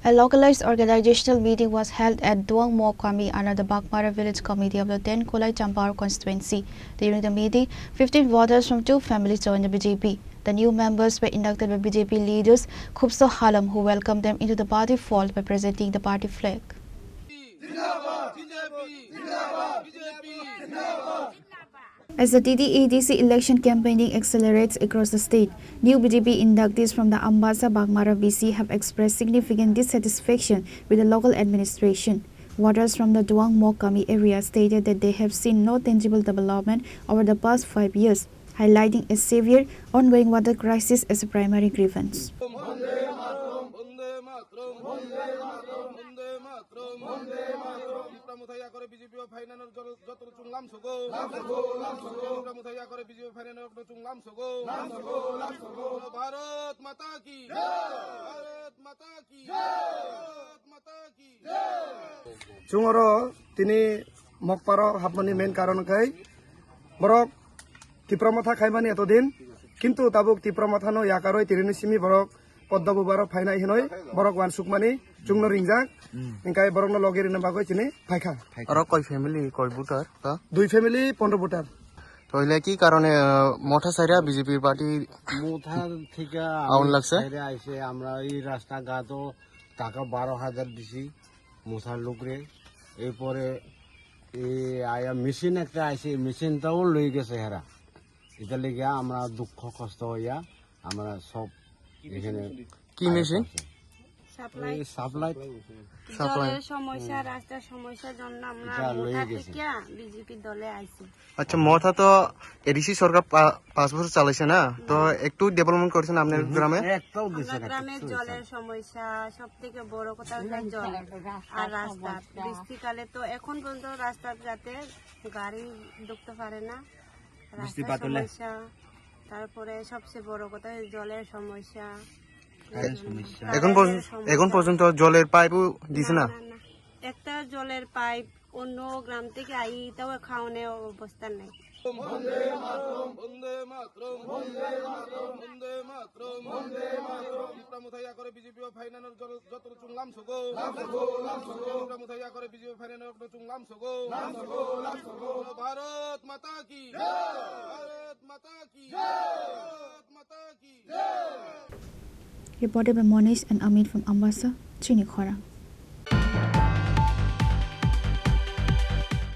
A localized organizational meeting was held at Duang Mo Kwami under the Bakmara Village Committee of the 10 Kolai Champawar constituency. During the meeting, 15 voters from 2 families joined the BJP. The new members were inducted by BJP leaders Khubso Halam, who welcomed them into the party fold by presenting the party flag. As the TTADC election campaigning accelerates across the state, new BJP inductees from the Ambassa Bakmara VC have expressed significant dissatisfaction with the local administration. Voters from the Duang Mo Kwami area stated that they have seen no tangible development over the past 5 years, highlighting a severe ongoing water crisis as a primary grievance. Chungoro tini mokparo hapmani main karon kai borok tipramotha khaimani etodin kintu tabuk tipramothano yakaroi tirini simi borok poddabu borok phainai hinoi borok wan sukmani chungno ringjak ingkai borok no logeri na bagoi chini phaikha और कोई family कोई बुटर का দুই family 15 voter तो इले की কারণে মোটা সাইরা বিজেপি পার্টি মোথা থেকে আউন লাগছে বাইরে আইছে আমরা এই রাস্তাঘাটও টাকা 12,000 দিছি মোথার লোকরে এরপরে এই আয়া মেশিন একটা আইছে মেশিনটাও লই গেছে হেরা এটা লেগে আমরা দুঃখ কষ্ট হইয়া আমরা সব এখানে কি মেশিন এই সাপ্লাই জলের সমস্যা রাস্তার সমস্যার জন্য আমরা মোটা থেকে বিজেপি দলে আইছি আচ্ছা মোটা তো এডিসি সরকার 5 বছর চালাইছে না তো একটু ডেভেলপমেন্ট করেছেন আপনার গ্রামে একটাও দিছে আমরা না গ্রামে জলের সমস্যা সবথেকে বড় কথা হচ্ছে জল আর রাস্তা বৃষ্টিকালে তো এখন পর্যন্ত রাস্তাঘাটে গাড়ি ঢুকতে পারে না রাস্তার সমস্যা তারপরে সবচেয়ে বড় কথা জলের সমস্যা এখন পর্যন্ত জলের পাইপও দিছে না একটা জলের পাইপ অন্য গ্রাম থেকে আইতাও খাওয়ানোর অবস্থা নেই ভারত মাতা কি Reported by Monish and Amit from Ambassa, Chini Khora.